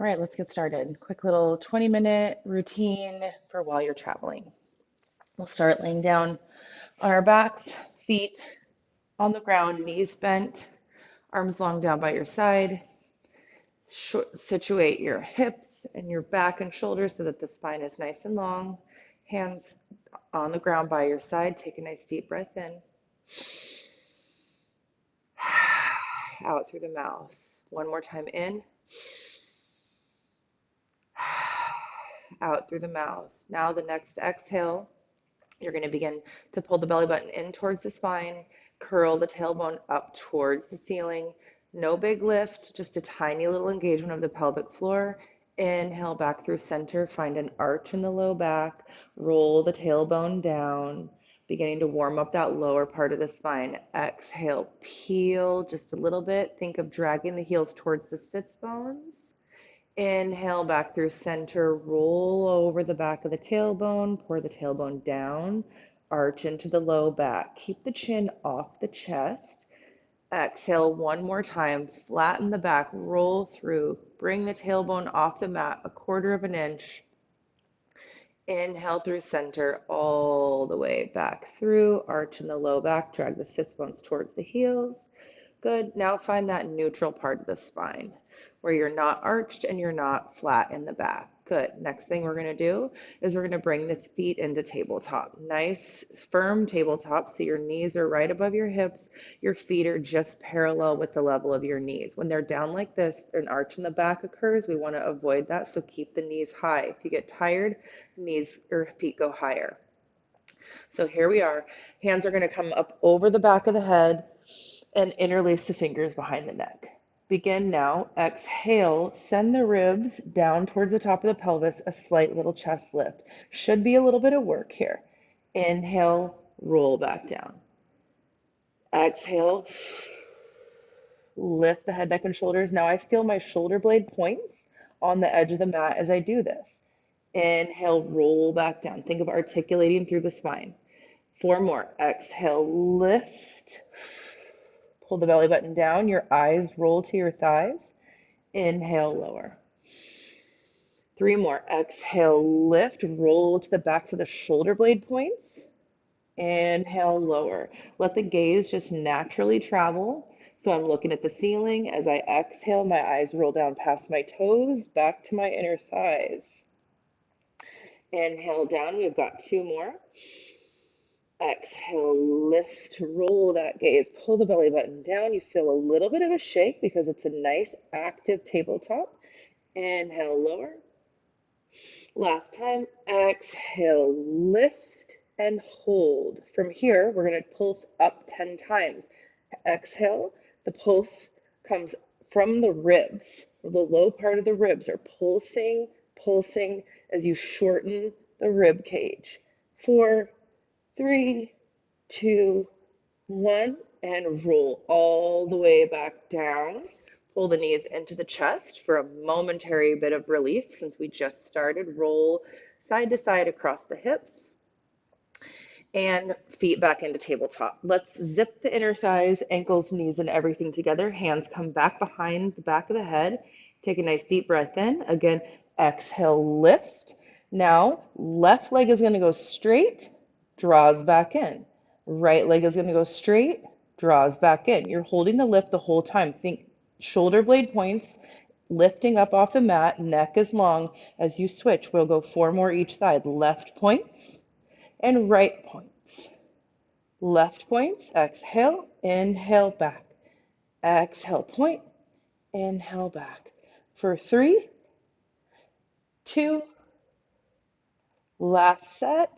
All right, let's get started. Quick little 20-minute routine for while you're traveling. We'll start laying down on our backs, feet on the ground, knees bent, arms long down by your side. Situate your hips and your back and shoulders so that the spine is nice and long. Hands on the ground by your side. Take a nice deep breath in. Out through the mouth. One more time in. Out through the mouth. Now the next exhale, you're going to begin to pull the belly button in towards the spine, curl the tailbone up towards the ceiling. No big lift, just a tiny little engagement of the pelvic floor. Inhale back through center, find an arch in the low back, roll the tailbone down, beginning to warm up that lower part of the spine. Exhale, peel just a little bit. Think of dragging the heels towards the sits bones. Inhale back through center, roll over the back of the tailbone, pour the tailbone down, arch into the low back. Keep the chin off the chest. Exhale one more time, flatten the back, roll through, bring the tailbone off the mat a quarter of an inch. Inhale through center, all the way back through, arch in the low back, drag the sits bones towards the heels. Good. Now find that neutral part of the spine where you're not arched and you're not flat in the back. Good. Next thing we're going to do is we're going to bring the feet into tabletop. Nice, firm tabletop. So your knees are right above your hips. Your feet are just parallel with the level of your knees. When they're down like this, an arch in the back occurs. We want to avoid that. So keep the knees high. If you get tired, knees or feet go higher. So here we are. Hands are going to come up over the back of the head and interlace the fingers behind the neck. Begin now. Exhale, send the ribs down towards the top of the pelvis, a slight little chest lift. Should be a little bit of work here. Inhale, roll back down. Exhale, lift the head, neck, and shoulders. Now I feel my shoulder blade points on the edge of the mat as I do this. Inhale, roll back down. Think of articulating through the spine. 4 more. Exhale, lift. Pull the belly button down. Your eyes roll to your thighs. Inhale, lower. 3 more. Exhale, lift. Roll to the backs of the shoulder blade points. Inhale, lower. Let the gaze just naturally travel. So I'm looking at the ceiling. As I exhale, my eyes roll down past my toes, back to my inner thighs. Inhale down. We've got 2 more. Exhale, lift, roll that gaze, pull the belly button down. You feel a little bit of a shake because it's a nice active tabletop. Inhale, lower. Last time, exhale, lift and hold. From here, we're going to pulse up 10 times. Exhale, the pulse comes from the ribs. The low part of the ribs are pulsing, pulsing as you shorten the rib cage. 4, 3, 2, 1, and roll all the way back down. Pull the knees into the chest for a momentary bit of relief since we just started. Roll side to side across the hips and feet back into tabletop. Let's zip the inner thighs, ankles, knees, and everything together. Hands come back behind the back of the head. Take a nice deep breath in. Again, exhale, lift. Now, left leg is going to go straight, draws back in. Right leg is going to go straight, draws back in. You're holding the lift the whole time. Think shoulder blade points, lifting up off the mat, neck is long. As you switch, we'll go 4 more each side. Left points and right points. Left points, exhale, inhale back. Exhale, point, inhale back. For 3, 2, last set.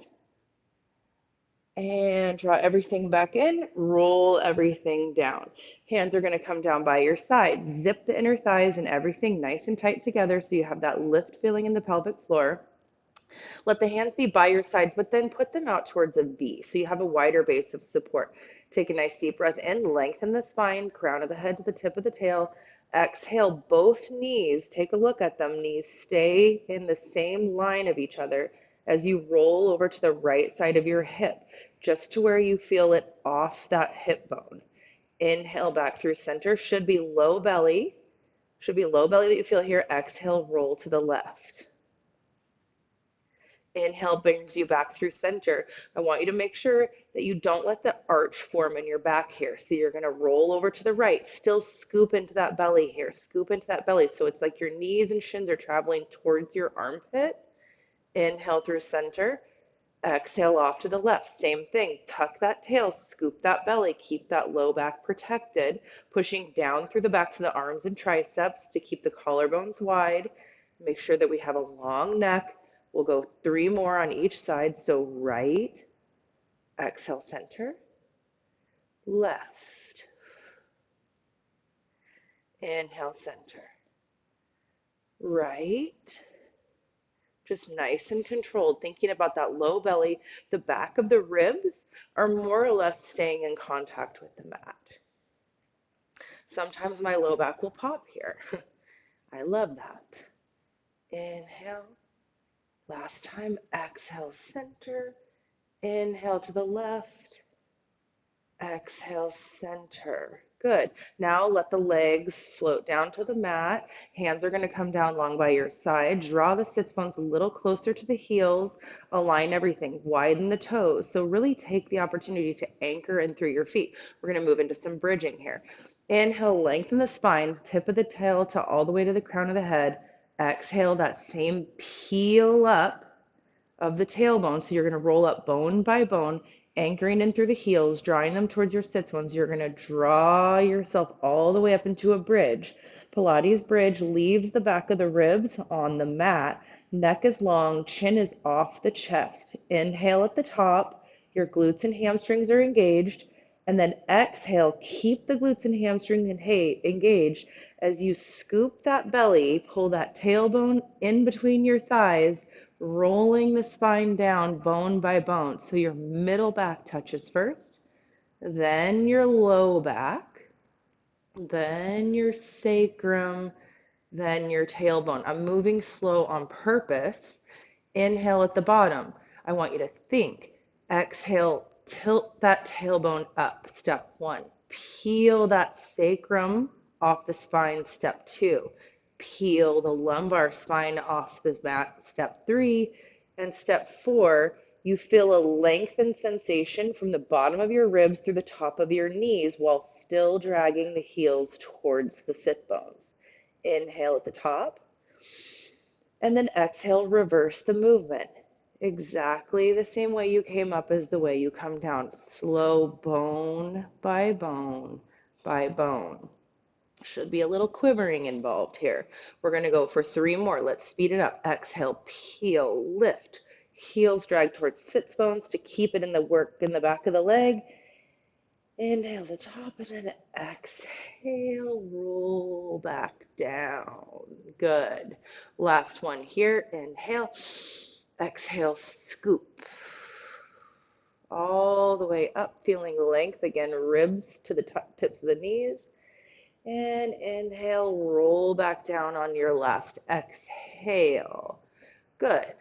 And draw everything back in, roll everything down. Hands are going to come down by your side. Zip the inner thighs and everything nice and tight together so you have that lift feeling in the pelvic floor. Let the hands be by your sides, but then put them out towards a V so you have a wider base of support. Take a nice deep breath in, lengthen the spine, crown of the head to the tip of the tail. Exhale, both knees, take a look at them. Knees stay in the same line of each other as you roll over to the right side of your hip, just to where you feel it off that hip bone. Inhale back through center, should be low belly, Should be low belly that you feel here. Exhale, roll to the left. Inhale brings you back through center. I want you to make sure that you don't let the arch form in your back here. So you're going to roll over to the right, still scoop into that belly here, scoop into that belly. So it's like your knees and shins are traveling towards your armpit. Inhale through center. Exhale off to the left. Same thing. Tuck that tail, scoop that belly, keep that low back protected, pushing down through the backs of the arms and triceps to keep the collarbones wide. Make sure that we have a long neck. We'll go 3 more on each side. So right, exhale center, left, inhale center, right. Just nice and controlled, thinking about that low belly. The back of the ribs are more or less staying in contact with the mat. Sometimes my low back will pop here. I love that. Inhale. Last time, exhale center. Inhale to the left. Exhale center. Good. Now let the legs float down to the mat. Hands are going to come down long by your side. Draw the sits bones a little closer to the heels. Align everything. Widen the toes. So really take the opportunity to anchor in through your feet. We're going to move into some bridging here. Inhale, lengthen the spine, tip of the tail to all the way to the crown of the head. Exhale, that same peel up of the tailbone. So you're going to roll up bone by bone, anchoring in through the heels, drawing them towards your sits bones. You're going to draw yourself all the way up into a bridge. Pilates bridge leaves the back of the ribs on the mat. Neck is long, chin is off the chest. Inhale at the top. Your glutes and hamstrings are engaged. And then exhale, keep the glutes and hamstrings engaged as you scoop that belly, pull that tailbone in between your thighs, rolling the spine down bone by bone. So your middle back touches first, then your low back, then your sacrum, then your tailbone. I'm moving slow on purpose. Inhale at the bottom. I want you to think. Exhale, tilt that tailbone up. Step 1. Peel that sacrum off the spine. Step 2. Peel the lumbar spine off the mat. Step 3. And step 4, you feel a lengthened sensation from the bottom of your ribs through the top of your knees while still dragging the heels towards the sit bones. Inhale at the top. And then exhale, reverse the movement. Exactly the same way you came up is the way you come down. Slow bone by bone by bone. Should be a little quivering involved here. We're going to go for 3 more. Let's speed it up. Exhale, peel, lift. Heels drag towards sits bones to keep it in the work in the back of the leg. Inhale the top and then exhale, roll back down. Good. Last one here. Inhale, exhale, scoop. All the way up, feeling length again, ribs to the tips of the knees. And inhale, roll back down on your last exhale. Good.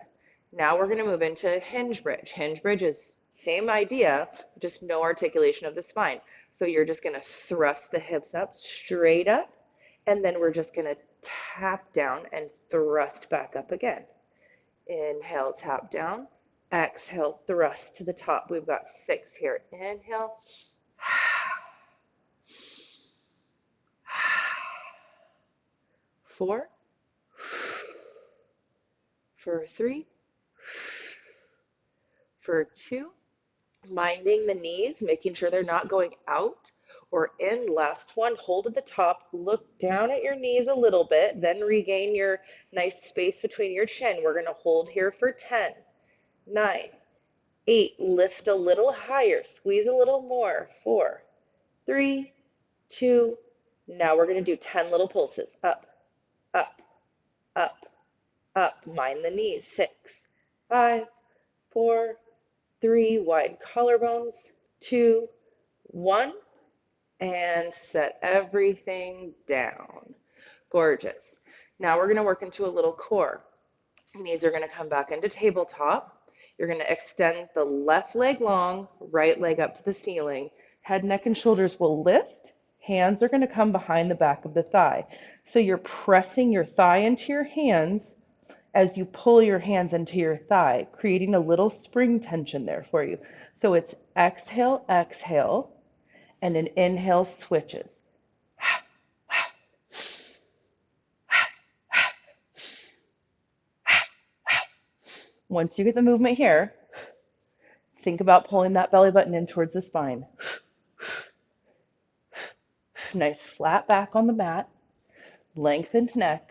Now we're going to move into hinge bridge. Hinge bridge is same idea, just no articulation of the spine. So you're just going to thrust the hips up, straight up, and then we're just going to tap down and thrust back up again. Inhale, tap down. Exhale, thrust to the top. We've got 6 here. Inhale. 4. For 3. For 2. Minding the knees, making sure they're not going out or in. Last one, hold at the top, look down at your knees a little bit, then regain your nice space between your chin. We're going to hold here for 10, 9, 8, lift a little higher, squeeze a little more, 4, 3, 2, now we're going to do 10 little pulses, up, up, up, up, mind the knees, 6, 5, 4, 3, wide collarbones, 2, 1, and set everything down. Gorgeous. Now we're going to work into a little core. Knees are going to come back into tabletop. You're going to extend the left leg long, right leg up to the ceiling. Head, neck, and shoulders will lift. Hands are going to come behind the back of the thigh. So you're pressing your thigh into your hands as you pull your hands into your thigh, creating a little spring tension there for you. So it's exhale, exhale, and an inhale switches. Once you get the movement here, think about pulling that belly button in towards the spine. Nice flat back on the mat, lengthened neck.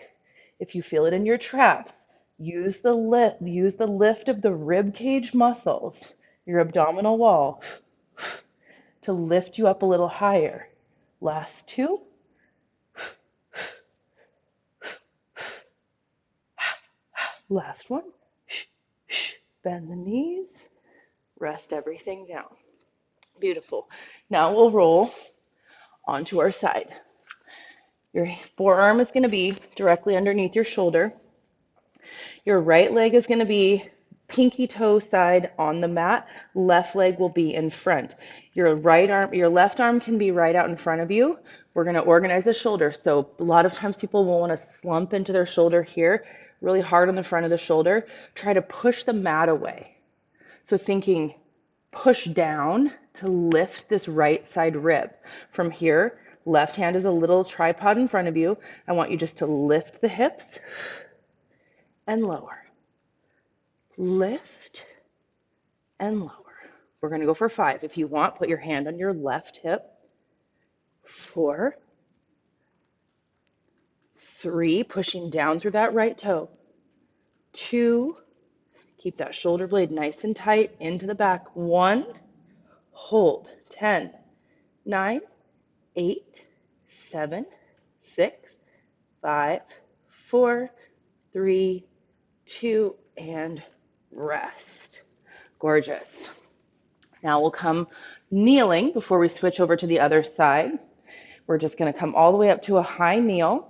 If you feel it in your traps, use the lift of the rib cage muscles, your abdominal wall, to lift you up a little higher. Last two. Last one. Bend the knees. Rest everything down. Beautiful. Now we'll roll onto our side. Your forearm is going to be directly underneath your shoulder. Your right leg is going to be pinky toe side on the mat. Left leg will be in front. Your left arm can be right out in front of you. We're going to organize the shoulder. So a lot of times people will want to slump into their shoulder here, really hard on the front of the shoulder. Try to push the mat away. So thinking push down to lift this right side rib. From here, left hand is a little tripod in front of you. I want you just to lift the hips and lower. Lift and lower. We're going to go for 5. If you want, put your hand on your left hip. 4, 3, pushing down through that right toe. 2, keep that shoulder blade nice and tight into the back. 1, hold. 10, 9, 8, 7, 6, 5, 4, 3, 2, and rest. Gorgeous. Now we'll come kneeling before we switch over to the other side. We're just going to come all the way up to a high kneel.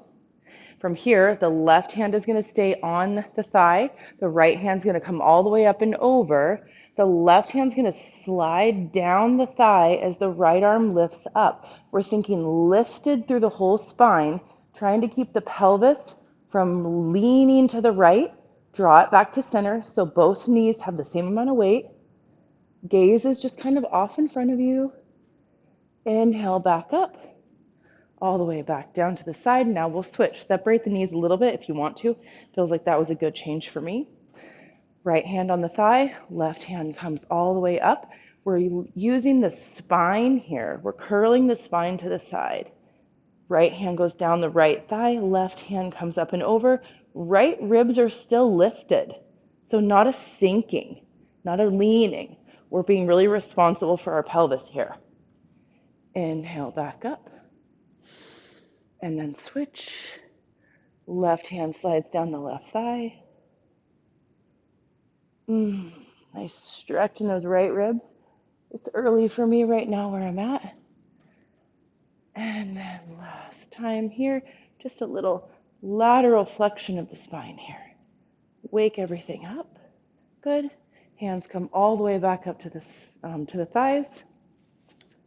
From here, the left hand is going to stay on the thigh. The right hand's going to come all the way up and over. The left hand's going to slide down the thigh as the right arm lifts up. We're thinking lifted through the whole spine, trying to keep the pelvis from leaning to the right. Draw it back to center so both knees have the same amount of weight. Gaze is just kind of off in front of you. Inhale back up, all the way back down to the side. Now we'll switch. Separate the knees a little bit if you want to. Feels like that was a good change for me. Right hand on the thigh, left hand comes all the way up. We're using the spine here. We're curling the spine to the side. Right hand goes down the right thigh, left hand comes up and over. Right ribs are still lifted. So not a sinking, not a leaning. We're being really responsible for our pelvis here. Inhale back up. And then switch. Left hand slides down the left thigh. Nice stretch in those right ribs. It's early for me right now where I'm at. And then last time here, just a little lateral flexion of the spine here. Wake everything up. Good. Hands come all the way back up to the thighs.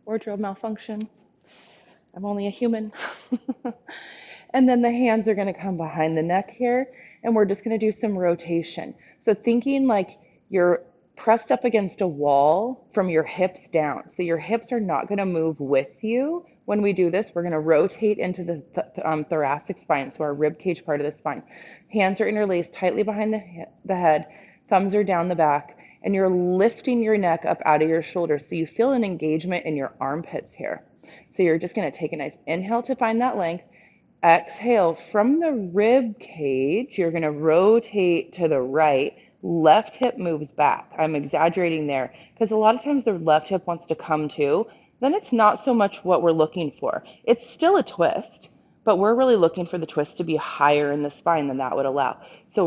Wardrobe malfunction. I'm only a human. And then the hands are going to come behind the neck here, and we're just going to do some rotation. So thinking like you're pressed up against a wall from your hips down. So your hips are not going to move with you. When we do this, we're going to rotate into the thoracic spine, so our rib cage part of the spine. Hands are interlaced tightly behind the head, thumbs are down the back, and you're lifting your neck up out of your shoulders. So you feel an engagement in your armpits here. So you're just going to take a nice inhale to find that length. Exhale from the rib cage. You're going to rotate to the right. Left hip moves back. I'm exaggerating there because a lot of times the left hip wants to come too. Then it's not so much what we're looking for. It's still a twist, but we're really looking for the twist to be higher in the spine than that would allow. So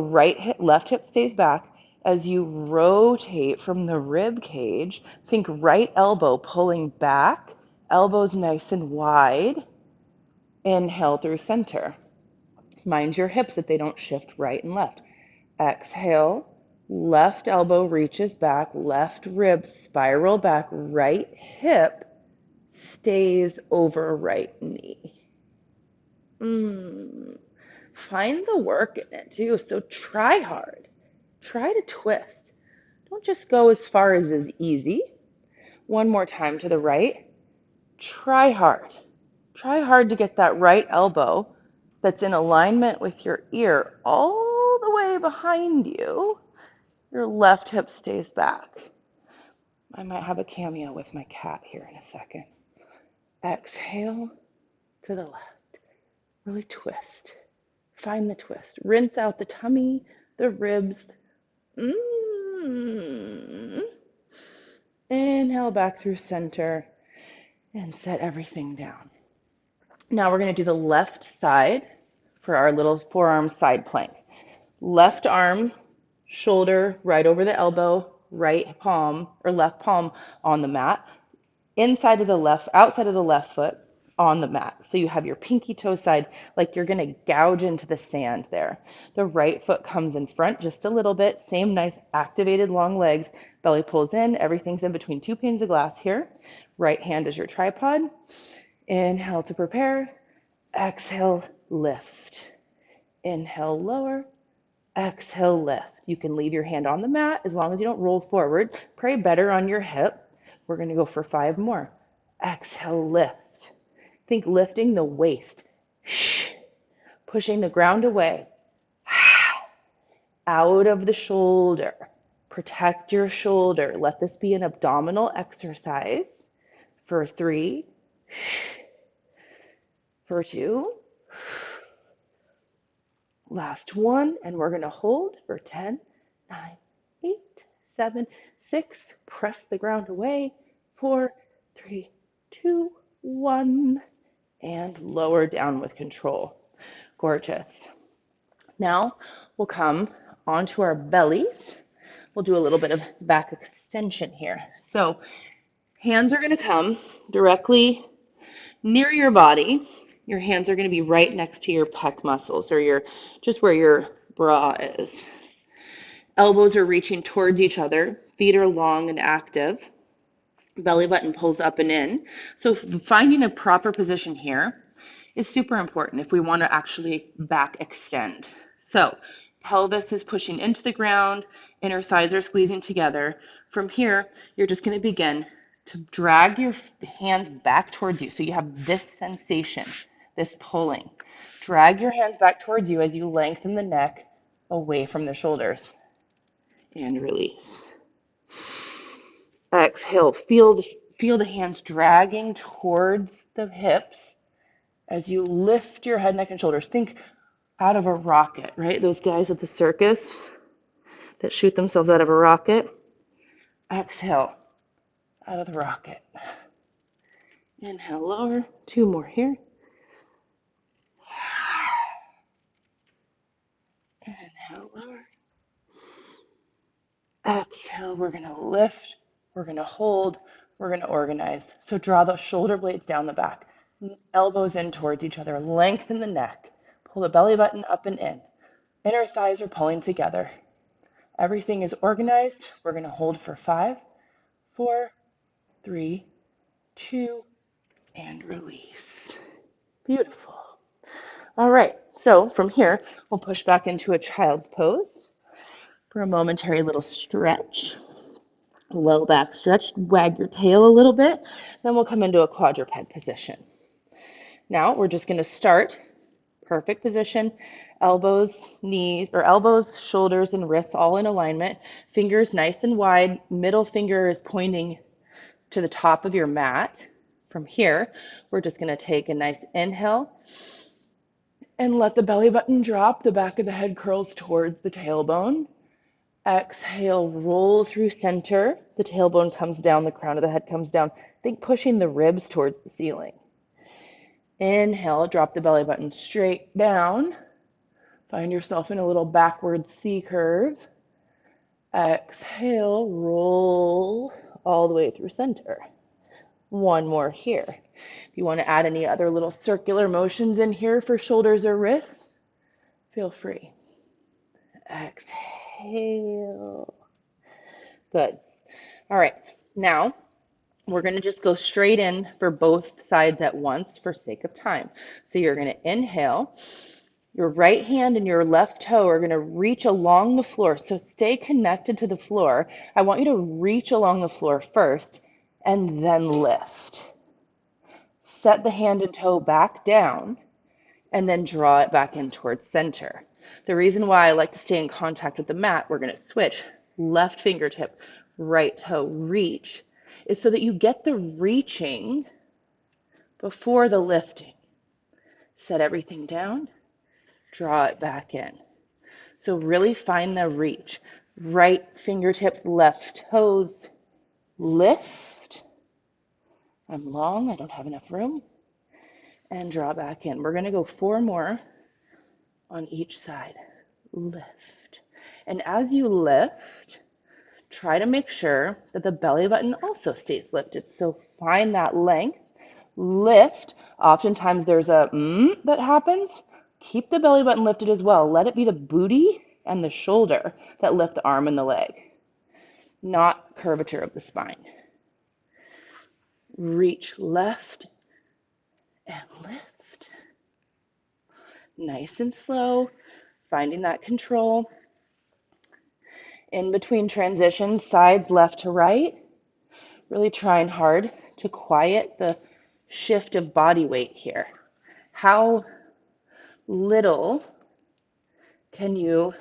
left hip stays back. As you rotate from the rib cage, think right elbow pulling back, elbows nice and wide. Inhale through center. Mind your hips that they don't shift right and left. Exhale, left elbow reaches back, left rib spiral back, right hip stays over right knee. Mm. Find the work in it too. So try hard. Try to twist. Don't just go as far as is easy. One more time to the right. Try hard. Try hard to get that right elbow that's in alignment with your ear all the way behind you. Your left hip stays back. I might have a cameo with my cat here in a second. Exhale to the left. Really twist. Find the twist. Rinse out the tummy, the ribs. Mm. Inhale back through center and set everything down. Now we're going to do the left side for our little forearm side plank. Left arm, shoulder right over the elbow, right palm or left palm on the mat, inside of the left, outside of the left foot on the mat. So you have your pinky toe side like you're going to gouge into the sand there. The right foot comes in front just a little bit. Same nice activated long legs. Belly pulls in. Everything's in between two panes of glass here. Right hand is your tripod. Inhale to prepare. Exhale, lift. Inhale, lower. Exhale, lift. You can leave your hand on the mat as long as you don't roll forward. Pray better on your hip. We're going to go for 5 more. Exhale, lift. Think lifting the waist. Pushing the ground away. Out of the shoulder. Protect your shoulder. Let this be an abdominal exercise for 3, for 2, last 1, and we're going to hold for 10, 9, 8, 7, 6. Press the ground away. 4, 3, 2, 1. And lower down with control. Gorgeous. Now we'll come onto our bellies. We'll do a little bit of back extension here. So hands are going to come directly near your body. Your hands are going to be right next to your pec muscles or your just where your bra is. Elbows are reaching towards each other. Feet are long and active. Belly button pulls up and in. So finding a proper position here is super important if we want to actually back extend. So pelvis is pushing into the ground, inner thighs are squeezing together. From here, you're just going to begin to drag your hands back towards you. So you have this sensation, this pulling. Drag your hands back towards you as you lengthen the neck away from the shoulders. And release. Exhale, feel the hands dragging towards the hips as you lift your head, neck, and shoulders. Think out of a rocket, right? Those guys at the circus that shoot themselves out of a rocket. Exhale, out of the rocket. Inhale, lower. 2 more here. Inhale, lower. Exhale, we're going to lift. We're going to hold. We're going to organize. So draw the shoulder blades down the back. Elbows in towards each other. Lengthen the neck. Pull the belly button up and in. Inner thighs are pulling together. Everything is organized. We're going to hold for 5, 4, 3, 2, and release. Beautiful. All right. So from here, we'll push back into a child's pose for a momentary little stretch. Low back stretch. Wag your tail a little bit. Then we'll come into a quadruped position. Now we're just going to start. Perfect position. Elbows, knees, or elbows, shoulders, and wrists all in alignment. Fingers nice and wide. Middle finger is pointing to the top of your mat. From here, we're just going to take a nice inhale and let the belly button drop. The back of the head curls towards the tailbone. Exhale, roll through center. The tailbone comes down, the crown of the head comes down. Think pushing the ribs towards the ceiling. Inhale, drop the belly button straight down. Find yourself in a little backward C curve. Exhale, roll all the way through center. 1 more here. If you want to add any other little circular motions in here for shoulders or wrists, feel free. Exhale. Good. All right. Now We're going to just go straight in for both sides at once for sake of time. So you're going to inhale. Your right hand and your left toe are going to reach along the floor. So stay connected to the floor. I want you to reach along the floor first and then lift. Set the hand and toe back down and then draw it back in towards center. The reason why I like to stay in contact with the mat, we're going to switch left fingertip, right toe, reach, is so that you get the reaching before the lifting. Set everything down, draw it back in. So really find the reach. Right fingertips, left toes, lift. I'm long, I don't have enough room. And draw back in. We're going to go 4 more on each side. Lift. And as you lift, try to make sure that the belly button also stays lifted. So find that length. Lift. Oftentimes there's a that happens. Keep the belly button lifted as well. Let it be the booty and the shoulder that lift the arm and the leg, not curvature of the spine. Reach left and lift. Nice and slow, finding that control. In between transitions, sides left to right, really trying hard to quiet the shift of body weight here. How little can you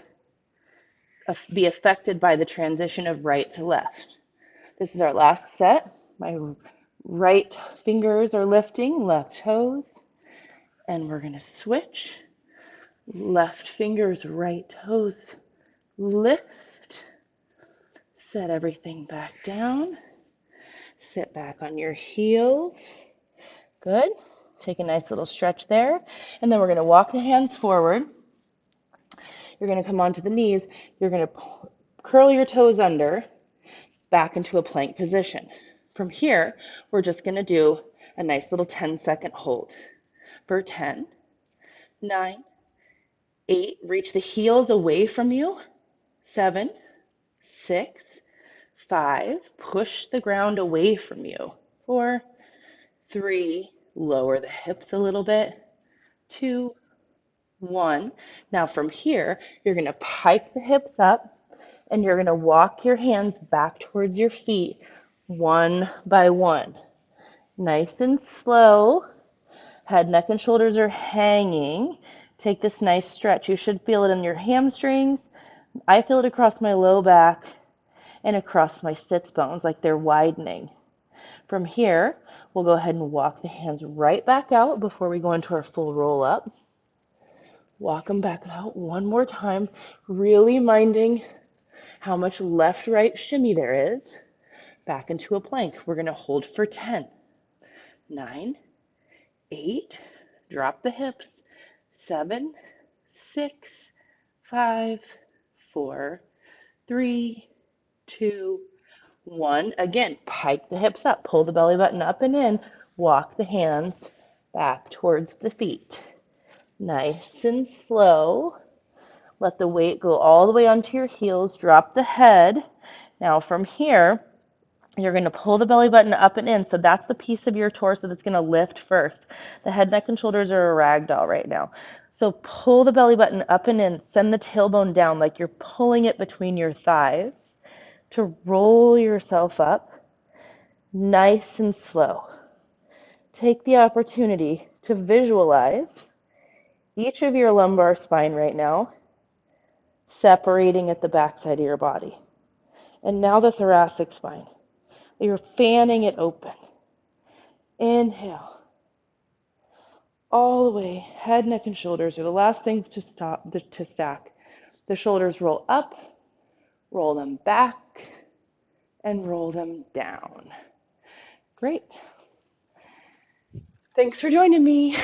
be affected by the transition of right to left? This is our last set. My right fingers are lifting, left toes, and we're going to switch. Left fingers, right toes, lift. Set everything back down. Sit back on your heels. Good. Take a nice little stretch there. And then we're going to walk the hands forward. You're going to come onto the knees. You're going to curl your toes under, back into a plank position. From here, we're just going to do a nice little 10-second hold. For 10, 9, 8, reach the heels away from you. 7, 6, 5, push the ground away from you. 4, 3, lower the hips a little bit. 2, 1. Now from here, you're going to pike the hips up and you're going to walk your hands back towards your feet one by one. Nice and slow. Head, neck, and shoulders are hanging. Take this nice stretch. You should feel it in your hamstrings. I feel it across my low back and across my sits bones like they're widening. From here, we'll go ahead and walk the hands right back out before we go into our full roll up. Walk them back out one more time, really minding how much left-right shimmy there is. Back into a plank. We're going to hold for 10, 9, 8, drop the hips, 7, 6, 5, 4, 3, 2, 1. Again, pike the hips up, pull the belly button up and in, walk the hands back towards the feet. Nice and slow. Let the weight go all the way onto your heels, drop the head. Now from here, you're going to pull the belly button up and in. So that's the piece of your torso that's going to lift first. The head, neck, and shoulders are a rag doll right now. So pull the belly button up and in. Send the tailbone down like you're pulling it between your thighs to roll yourself up nice and slow. Take the opportunity to visualize each of your lumbar spine right now separating at the backside of your body. And now the thoracic spine. You're fanning it open. Inhale. All the way, head, neck, and shoulders are the last things to stack. The shoulders roll up, roll them back, and roll them down. Great. Thanks for joining me.